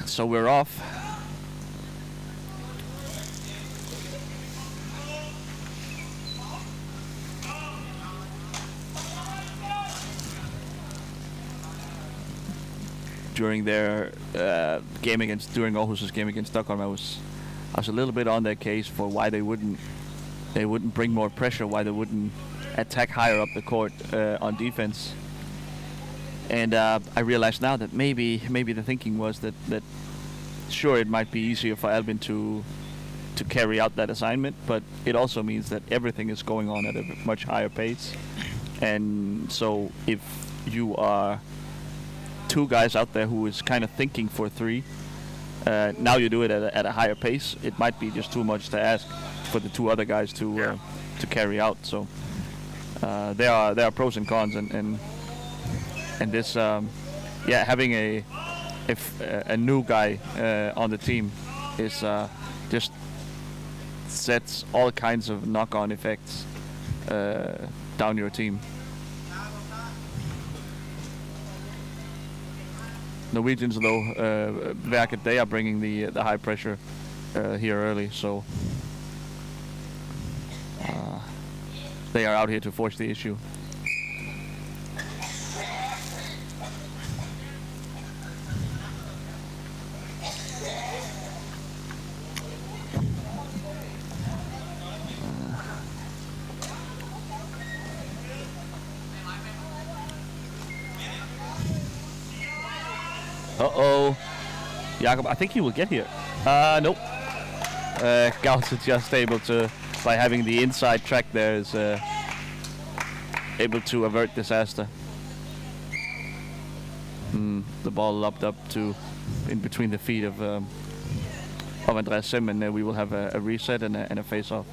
So we're off. During their game during Aarhus's game against Stockholm, I was a little bit on their case for why they wouldn't bring more pressure, why they wouldn't attack higher up the court on defense. And I realize now that maybe the thinking was that sure, it might be easier for Albin to carry out that assignment, but it also means that everything is going on at a much higher pace. And so if you are two guys out there who is kind of thinking for three, now you do it at a higher pace, it might be just too much to ask for the two other guys to carry out. So there are pros and cons, and this having a new guy on the team is just sets all kinds of knock-on effects down your team. Norwegians, though, Verk, they are bringing the high pressure here early, so they are out here to force the issue. Uh-oh. Jakob, I think he will get here. Nope. Gauss is just able to, by having the inside track there, is able to avert disaster. The ball lobbed up to in between the feet of Andreas Sim, and we will have a reset and a face-off.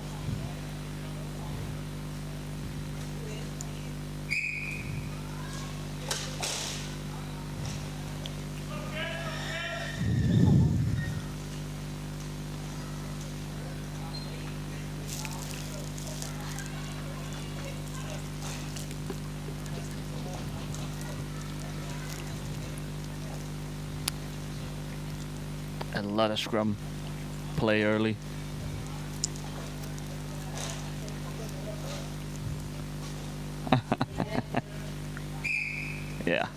A lot of scrum play early. Yeah.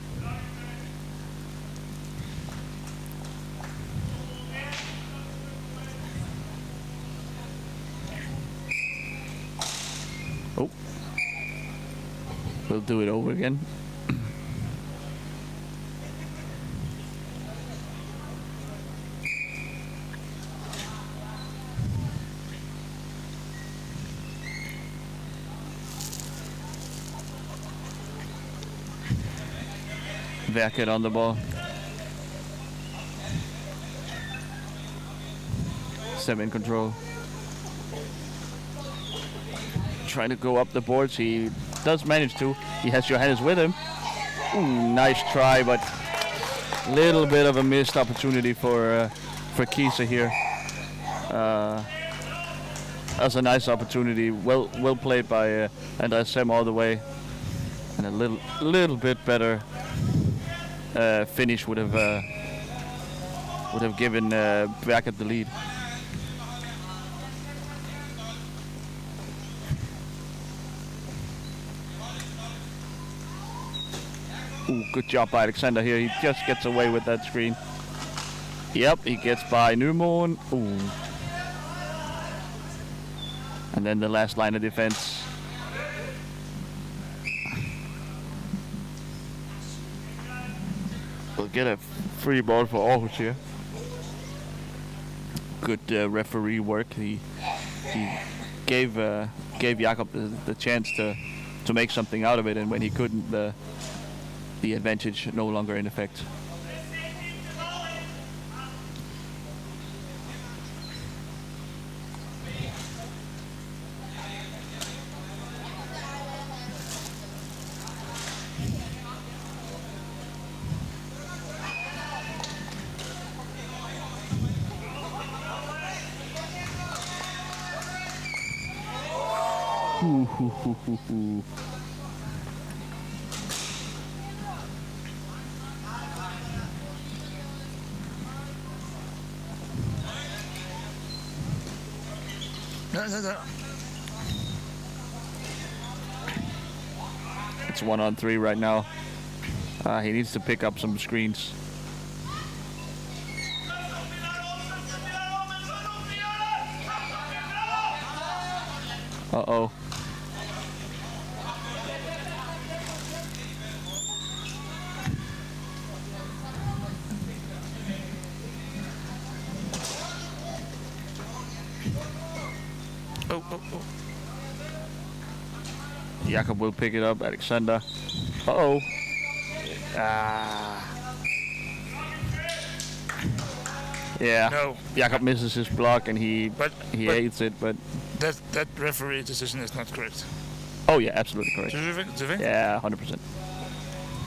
Oh. We'll do it over again. Verk on the ball. Sim in control. Trying to go up the boards. He does manage to. He has Johannes with him. Ooh, nice try, but little bit of a missed opportunity for Kisa here. That's a nice opportunity. Well played by Andreas Sem all the way, and a little bit better finish would have given Verk the lead. Ooh, good job by Alexander here. He just gets away with that screen. Yep, he gets by Nymoen. Ooh. And then the last line of defense. We'll get a free ball for Aarhus here. Good referee work. He gave Jakob the chance to make something out of it, and when he couldn't, the advantage no longer in effect. No, no, no. It's 1-on-3 right now. He needs to pick up some screens. Uh-oh. Oh, oh, oh. Jakob will pick it up. Alexander. Uh-oh. Ah. Yeah. No. Jakob misses his block and he But hates it, but... that referee decision is not correct. Oh, yeah, absolutely correct. Do you think? Yeah, 100%.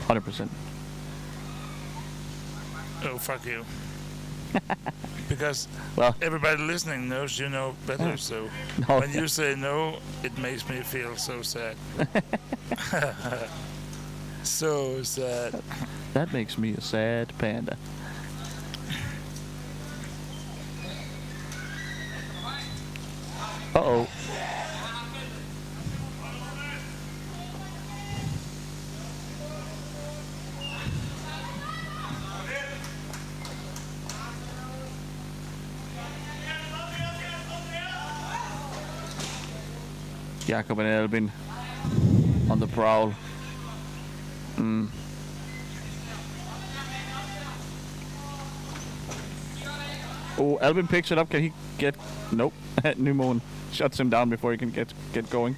100%. Oh, fuck you. Because Well, everybody listening knows you know better, so no, when you say no, it makes me feel so sad. So sad. that makes me a sad panda. Uh-oh. Jakob and Albin on the prowl. Oh, Albin picks it up. Can he get... Nope. Numon shuts him down before he can get going.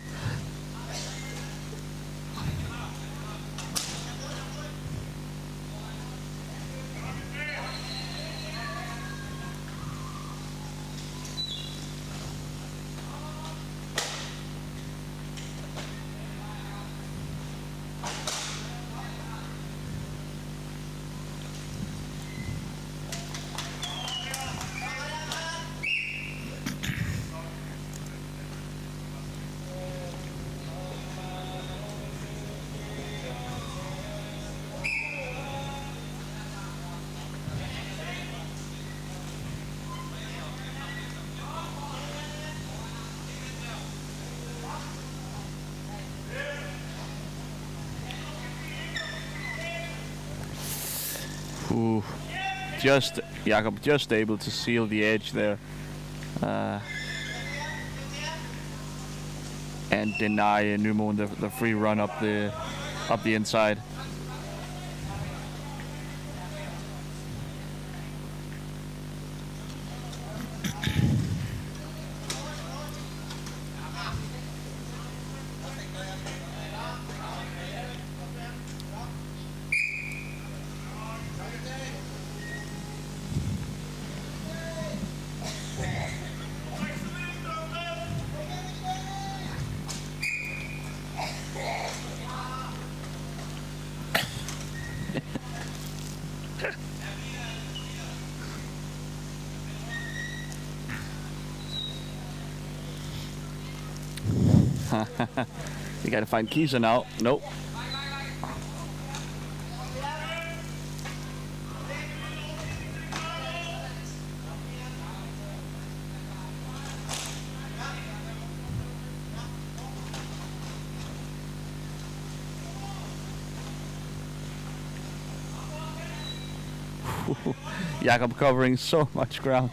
Ooh, Jakob just able to seal the edge there, and deny Numon the free run up the inside. You gotta find Kisa now. Nope. Jakob covering so much ground.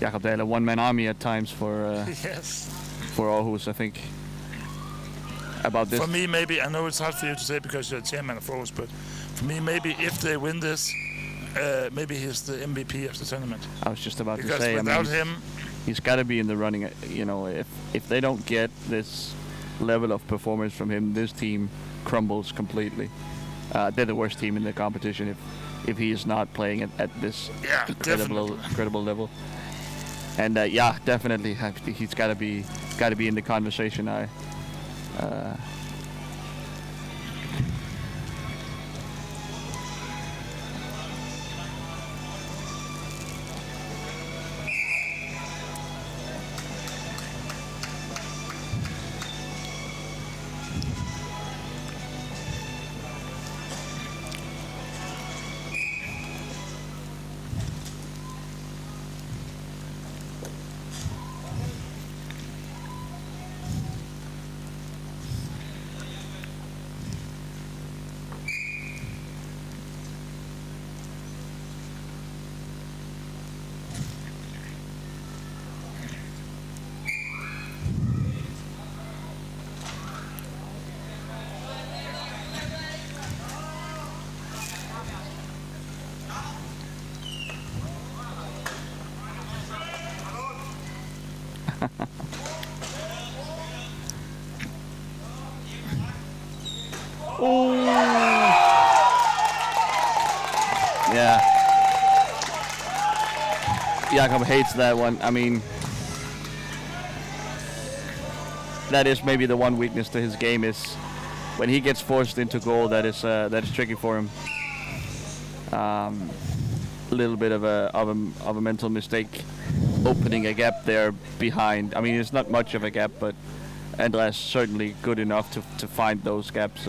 Jakob, they had a one-man army at times for Yes. for Aarhus, I think. About this. For me, maybe, I know it's hard for you to say because you're chairman of Aarhus, but for me, maybe if they win this, maybe he's the MVP of the tournament. I was just about Because to say, without him, he's got to be in the running. You know, if they don't get this level of performance from him, this team crumbles completely. They're the worst team in the competition if he is not playing at this incredible level. And yeah, definitely, he's got to be in the conversation. Oh. Yeah. Jakob hates that one. I mean, that is maybe the one weakness to his game is when he gets forced into goal. That is tricky for him. A little bit of a mental mistake, opening a gap there behind. I mean, it's not much of a gap, but Andreas certainly good enough to find those gaps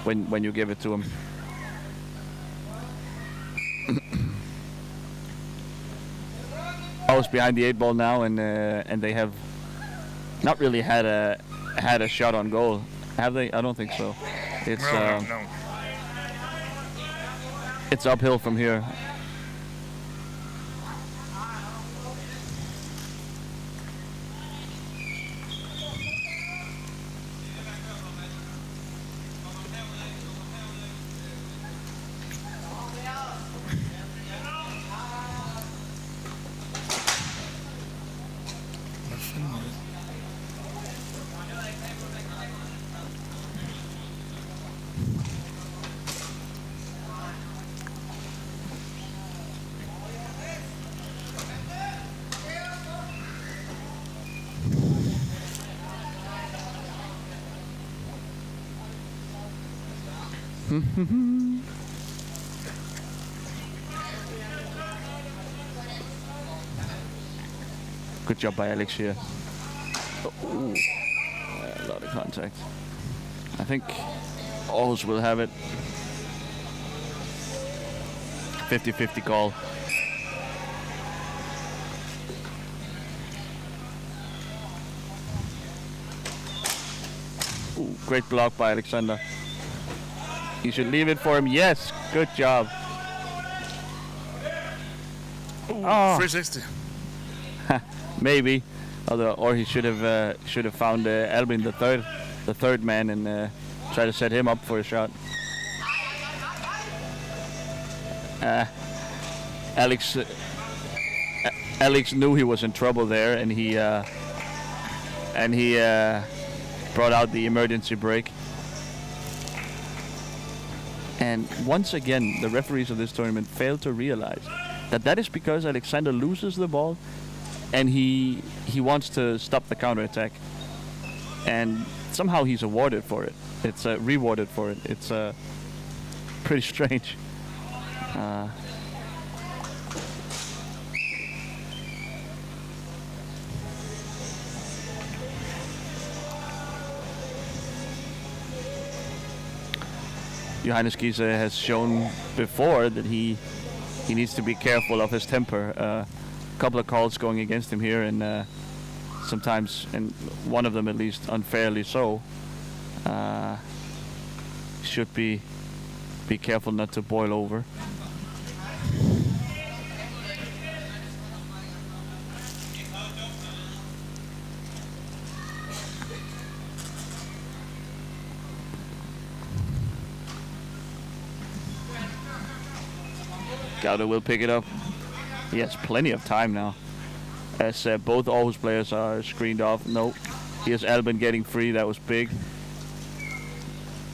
when you give it to him. Aarhus behind the 8 ball now, and they have not really had a shot on goal, have they? I don't think so. It's No. It's uphill from here. Good job by Alex here. Oh, a lot of contact. I think Aarhus will have it. 50-50 call. Ooh, great block by Alexander. You should leave it for him. Yes, good job. Ooh, Oh. 360. Maybe, or he should have found Albin the third man, and try to set him up for a shot. Alex knew he was in trouble there, and he brought out the emergency brake. And once again, the referees of this tournament failed to realize that is because Alexander loses the ball, and he wants to stop the counterattack, and somehow he's awarded for it. It's rewarded for it. It's pretty strange. Johannes Giese has shown before that he needs to be careful of his temper. A couple of calls going against him here, and sometimes, and one of them at least unfairly so. Should be careful not to boil over. Gauda will pick it up. He has plenty of time now, as both Aarhus players are screened off. Nope. Here's Albin getting free. That was big.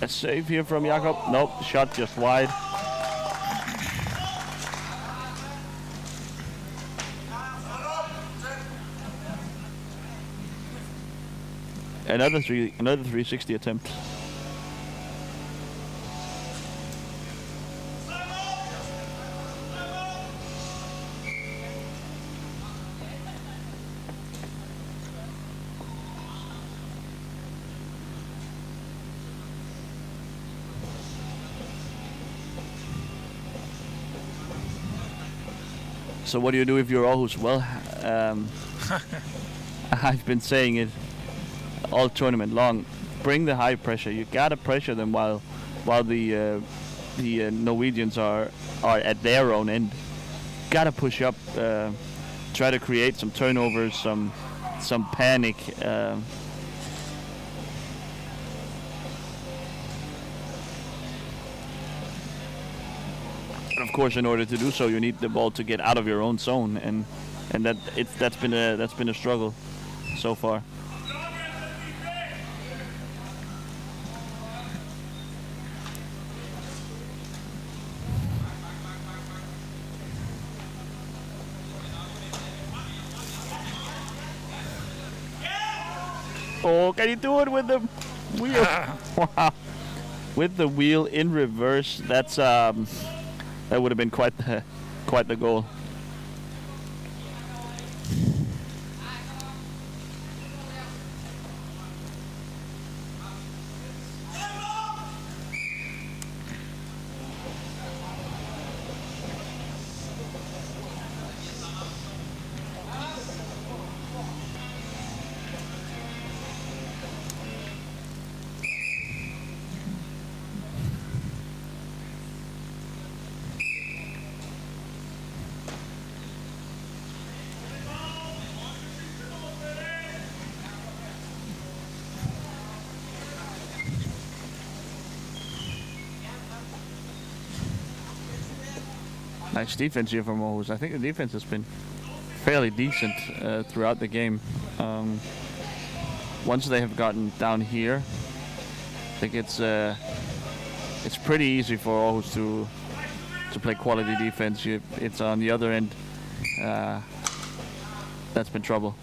A save here from Jakob. Nope. Shot just wide. Another 360 attempt. So what do you do if you're Aarhus? Well, I've been saying it all tournament long. Bring the high pressure. You gotta pressure them while the Norwegians are at their own end. Gotta push up. Try to create some turnovers, some panic. Of course, in order to do so, you need the ball to get out of your own zone, and that's been a struggle so far. Oh, can you do it with the wheel? Wow. With the wheel in reverse, that's that would have been quite the goal. Nice defense here from Aarhus. I think the defense has been fairly decent throughout the game. Once they have gotten down here, I think it's pretty easy for Aarhus to play quality defense. It's on the other end that's been trouble.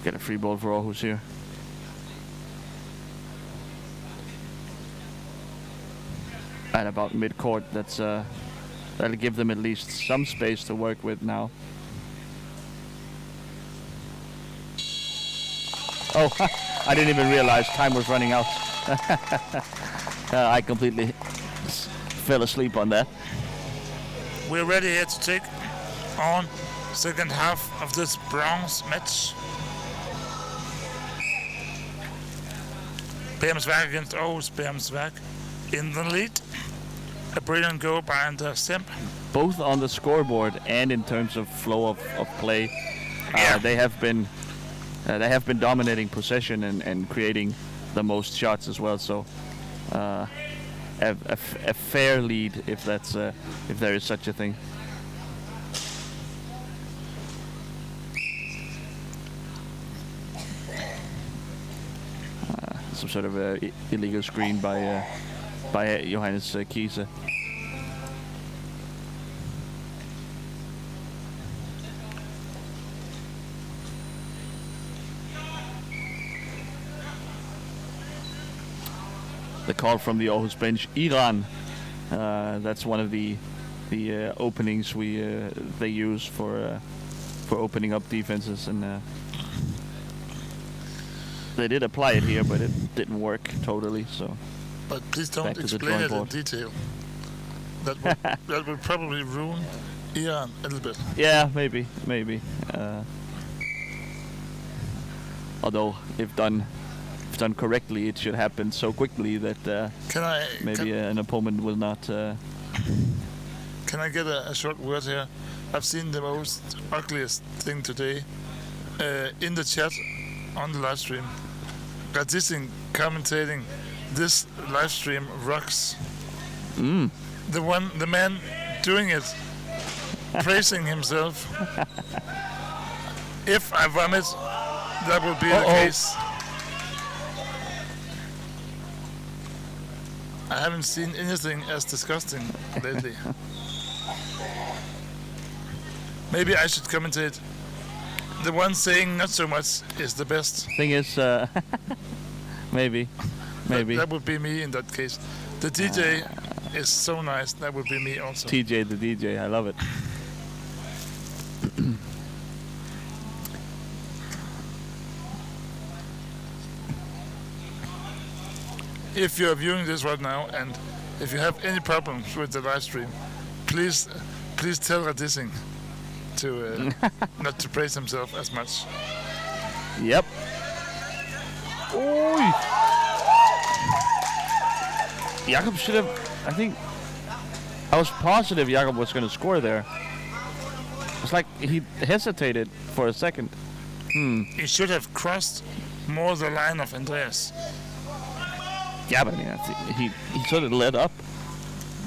Get a free ball for Aarhus here. At about mid-court, that'll give them at least some space to work with now. Oh, I didn't even realize time was running out. I completely fell asleep on that. We're ready here to take on second half of this bronze match. Bærums Verk against Aarhus. Bærums Verk in the lead. A brilliant goal by Andreas Semp. Both on the scoreboard and in terms of flow of play, they have been dominating possession and creating the most shots as well. So a fair lead, if there is such a thing. Some sort of illegal screen by Johannes Kiese. The call from the Aarhus bench, Iran. That's one of the openings they use for opening up defenses, and they did apply it here, but it didn't work totally. So, but please don't explain it in detail. That would probably ruin Iran a little bit. Yeah, maybe. Although if done correctly, it should happen so quickly that an opponent will not. Can I get a short word here? I've seen the most ugliest thing today in the chat on the live stream. Radising commentating, this live stream rocks. The man doing it, praising himself. If I vomit, that will be the case. I haven't seen anything as disgusting lately. Maybe I should commentate. The one saying not so much is the best. Thing is, maybe. That would be me in that case. The DJ is so nice. That would be me also. TJ the DJ, I love it. If you're viewing this right now and if you have any problems with the live stream, please tell Radising to not to praise himself as much. Yep. Oi. Jakob should have. I was positive Jakob was going to score there. It's like he hesitated for a second. He should have crossed more the line of Andreas. Yeah, but I mean, I think he sort of let up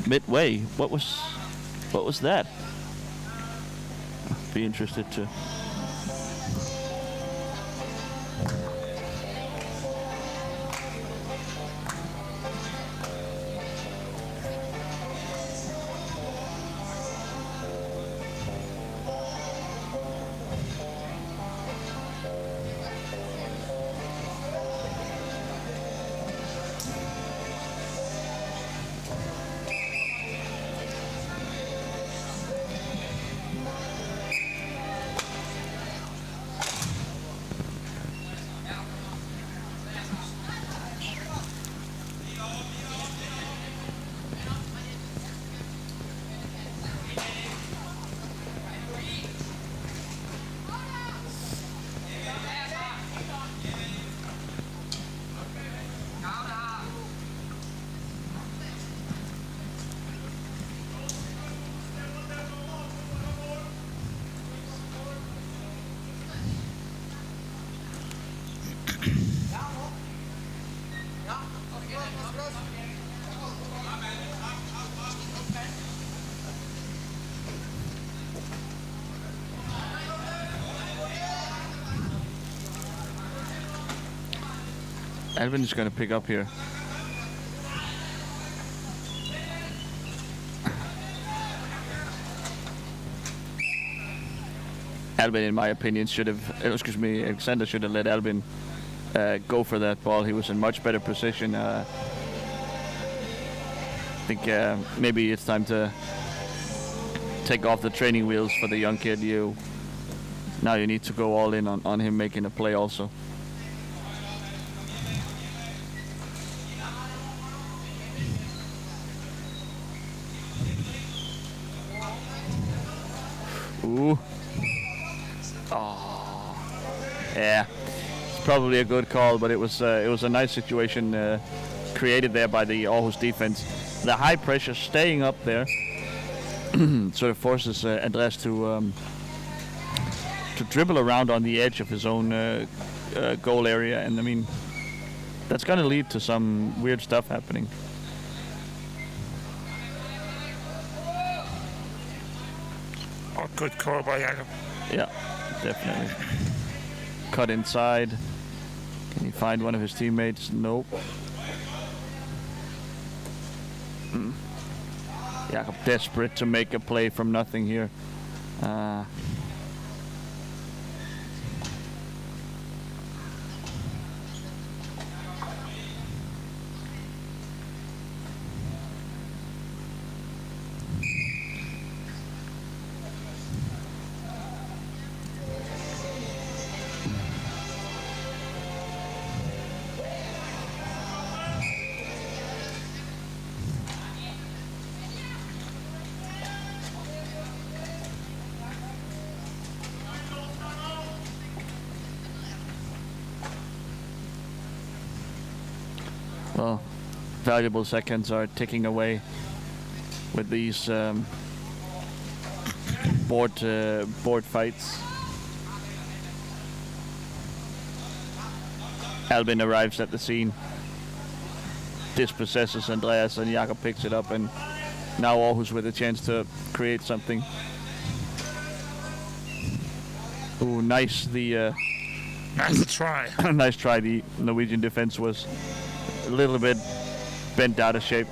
midway. What was that? I'd be interested to. Albin is going to pick up here. Albin, in my opinion, should have. Alexander should have let Albin go for that ball. He was in much better position. I think maybe it's time to take off the training wheels for the young kid. Now you need to go all in on him making a play also. Ooh. Oh. Yeah. It's probably a good call, but it was a nice situation created there by the Aarhus defense. The high pressure staying up there sort of forces Andreas to dribble around on the edge of his own goal area, and I mean that's going to lead to some weird stuff happening. Oh, good call by Jakob. Yeah, definitely. Cut inside. Can he find one of his teammates? Nope. Jakob desperate to make a play from nothing here. Well, valuable seconds are ticking away with these board fights. Albin arrives at the scene, dispossesses Andreas, and Jakob picks it up, and now Aarhus with a chance to create something. Ooh, nice Nice try. nice try. The Norwegian defense was a little bit bent out of shape.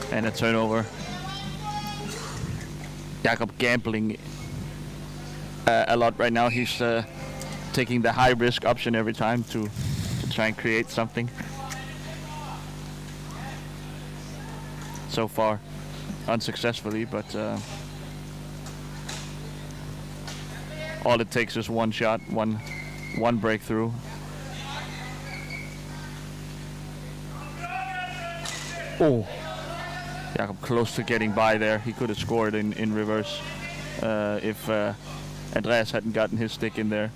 And a turnover. Jakob gambling a lot right now. He's taking the high risk option every time to try and create something. So far, unsuccessfully, but all it takes is one shot, one one breakthrough. Oh, Jakob close to getting by there. He could have scored in reverse if Andreas hadn't gotten his stick in there.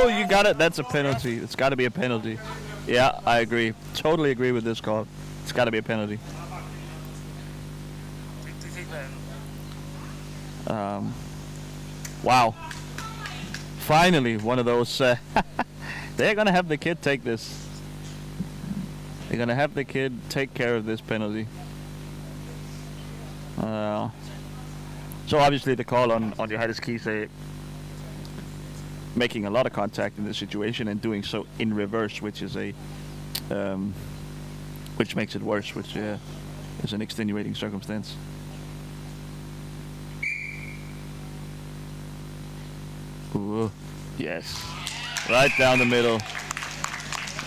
You got it. That's a penalty. It's got to be a penalty. Yeah, I agree. Totally agree with this call. It's got to be a penalty. Wow. Finally, one of those. They're going to have the kid take this. They're going to have the kid take care of this penalty. So obviously the call on Johannes Kise making a lot of contact in this situation and doing so in reverse, which is which makes it worse, which is an extenuating circumstance. Ooh, yes, right down the middle,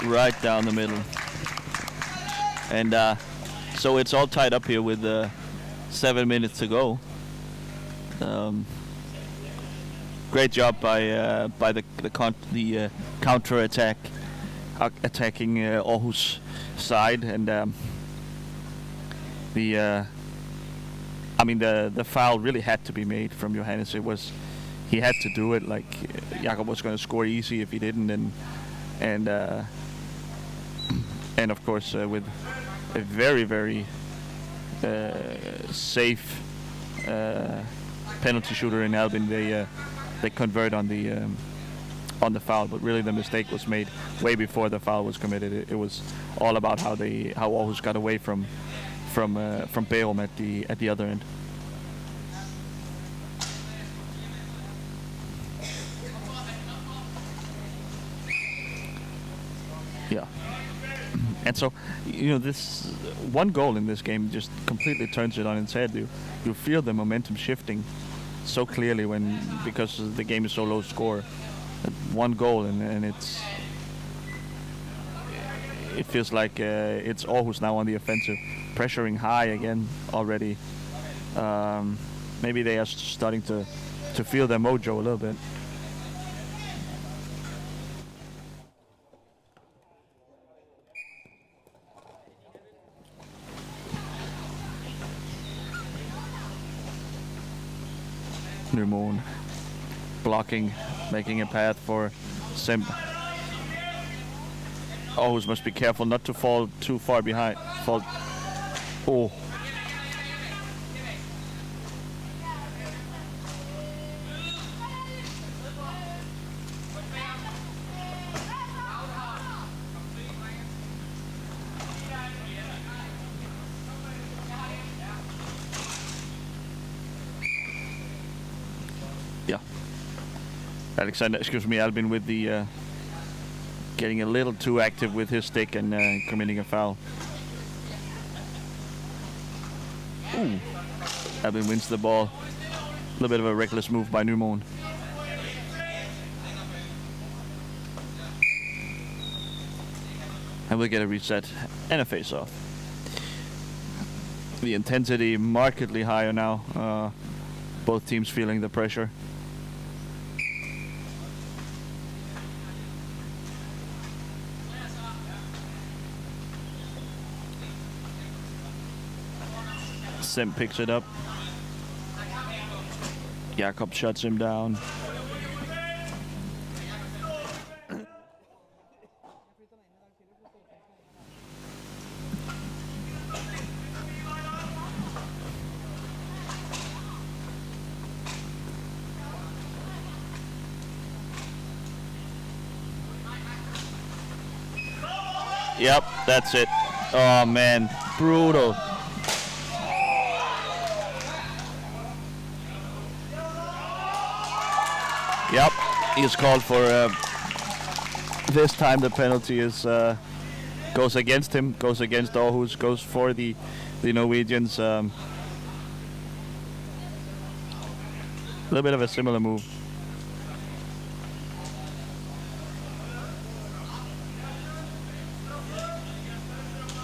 right down the middle, and so it's all tied up here with 7 minutes to go. Great job by the counter attack, attacking Aarhus side, and the foul really had to be made from Johannes. He had to do it. Like Jakob was going to score easy if he didn't, and of course with a very, very safe penalty shooter in Albin, they convert on the foul, but really the mistake was made way before the foul was committed. It was all about how Aarhus got away from Bærum at the other end. Yeah. And so, this one goal in this game just completely turns it on its head. You feel the momentum shifting so clearly because the game is so low score. One goal and it feels like it's Aarhus now on the offensive, pressuring high again already. Maybe they are starting to feel their mojo a little bit. Nymoen blocking, making a path for Simp. Aarhus must be careful not to fall too far behind. Oh. Albin with the getting a little too active with his stick and committing a foul. Ooh. Albin wins the ball. A little bit of a reckless move by Nymoen. And we'll get a reset and a face-off. The intensity markedly higher now. Both teams feeling the pressure. Simp picks it up. Jakob shuts him down. Yep, that's it. Oh man, brutal. Yep, he's called for. This time the penalty is goes against him, goes against Aarhus, goes for the Norwegians. A little bit of a similar move.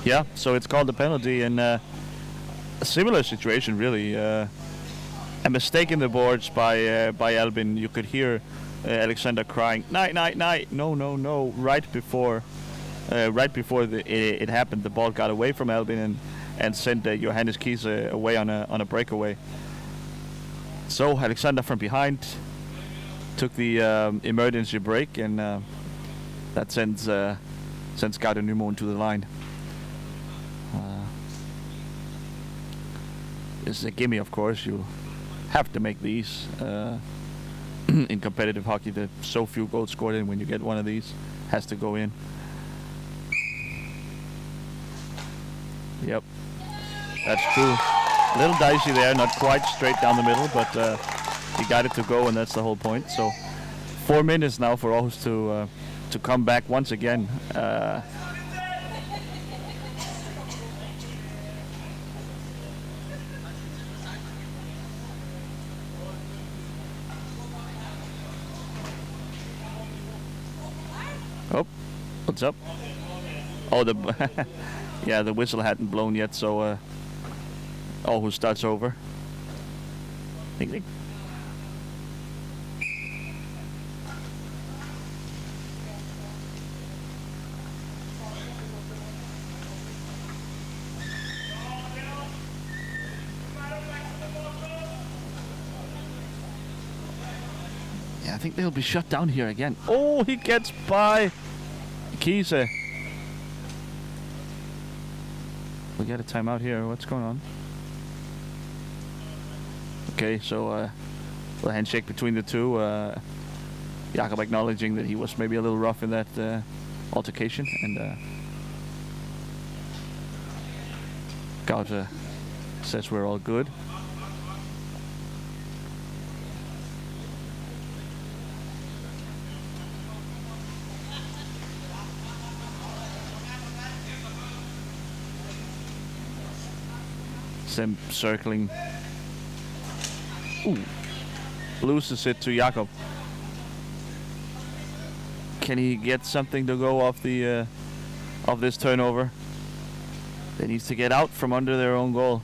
Yeah, so it's called the penalty, and a similar situation really. A mistake in the boards by Albin. You could hear Alexander crying, "Night, night, night!" No, no, no! Right before it happened, the ball got away from Albin and sent Johannes Kiese away on a breakaway. So Alexander from behind took the emergency break, and that sends Gauder Nymoen to the line. This is a gimme, of course. You have to make these. In competitive hockey, there's so few goals scored in. When you get one of these, has to go in. Yep, that's true. A little dicey there, not quite straight down the middle, but he got it to go, and that's the whole point. So 4 minutes now for Aarhus to come back once again. Oh, what's up? Oh, yeah, the whistle hadn't blown yet, so Aarhus starts over. Ding, ding. Yeah, I think they'll be shut down here again. Oh, he gets by Kiese. We got a timeout here. What's going on? Okay, so a handshake between the two. Jakob acknowledging that he was maybe a little rough in that altercation, and Gauder says we're all good. Them circling. Ooh. Loses it to Jakob. Can he get something to go off the of this turnover? They need to get out from under their own goal.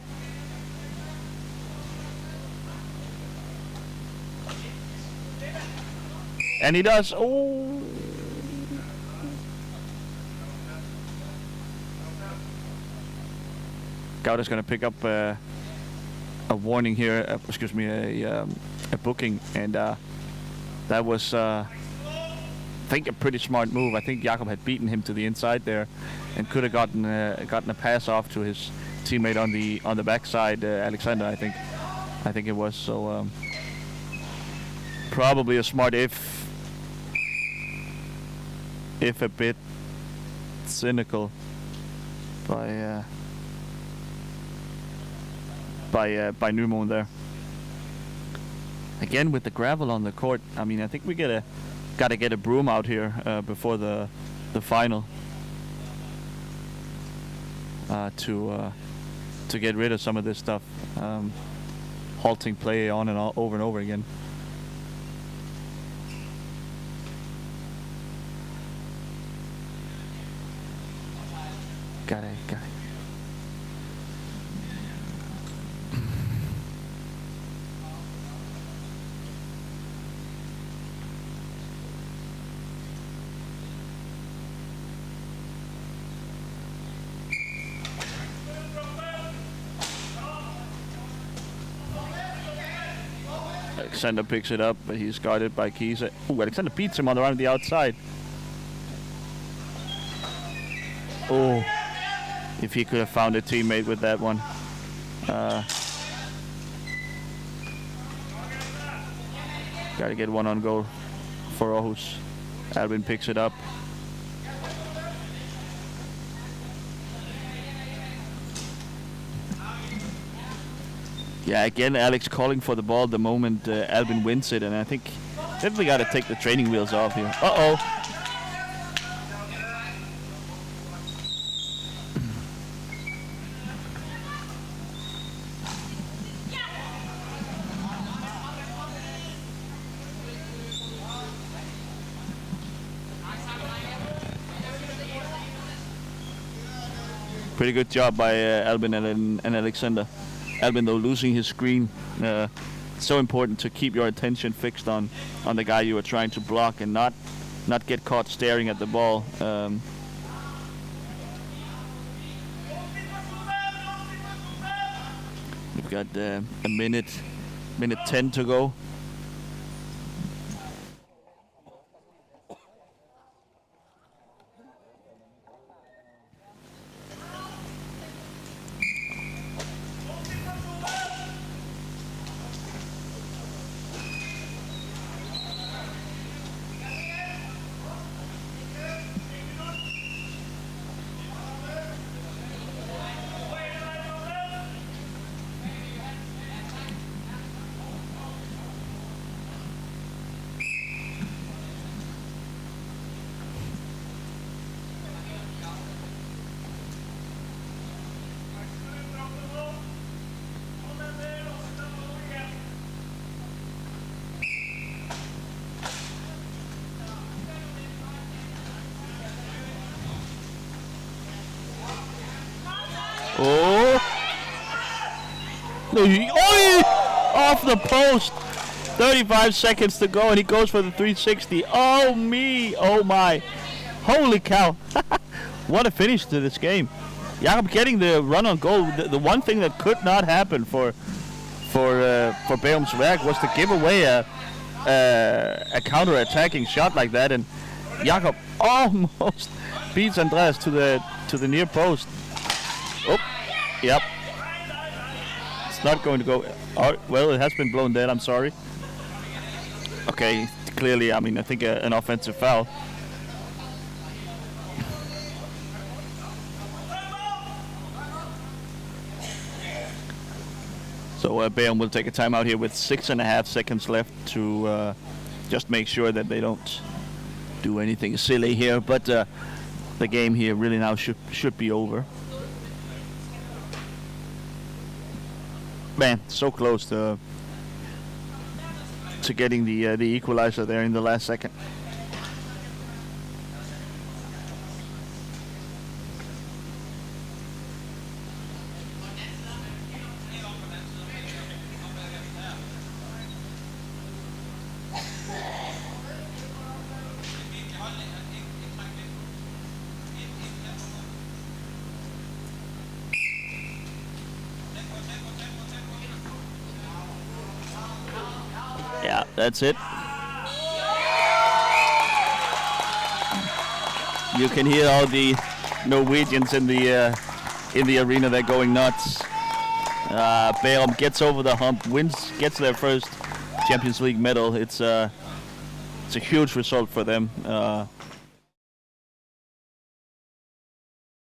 And he does. Oh. Gauder's going to pick up a warning here, excuse me, a booking, and that was, I think, a pretty smart move. I think Jakob had beaten him to the inside there, and could have gotten a pass off to his teammate on the backside, Alexander. I think it was. So probably a smart, if a bit cynical by Nymoen there. Again with the gravel on the court. I mean, I think we gotta get a broom out here before the final to get rid of some of this stuff. Halting play on and over and over again. Got it. Alexander picks it up, but he's guarded by Kiese. Ooh, Alexander beats him on the outside. Oh, if he could have found a teammate with that one. Got to get one on goal for Aarhus. Albin picks it up. Yeah, again, Alex calling for the ball the moment Albin wins it, and I think definitely got to take the training wheels off here. Uh-oh. Pretty good job by Albin and Alexander. Albin, though, losing his screen. So important to keep your attention fixed on the guy you are trying to block and not get caught staring at the ball. We've got a minute 10 to go. Oh! Off the post! 35 seconds to go and he goes for the 360. Oh me! Oh my! Holy cow! What a finish to this game. Jakob getting the run on goal. The one thing that could not happen for Bærums Verk was to give away a counter-attacking shot like that, and Jakob almost beats Andreas to the near post. Oh, yep. It's not going to go. Oh, well, it has been blown dead. I'm sorry. Okay, clearly, I mean, I think an offensive foul. So Bærum will take a timeout here with 6.5 seconds left to just make sure that they don't do anything silly here. But the game here really now should be over. Man, so close to getting the equalizer there in the last second. Yeah, that's it. You can hear all the Norwegians in the arena. They're going nuts. Bærum gets over the hump, gets their first Champions League medal. It's a huge result for them.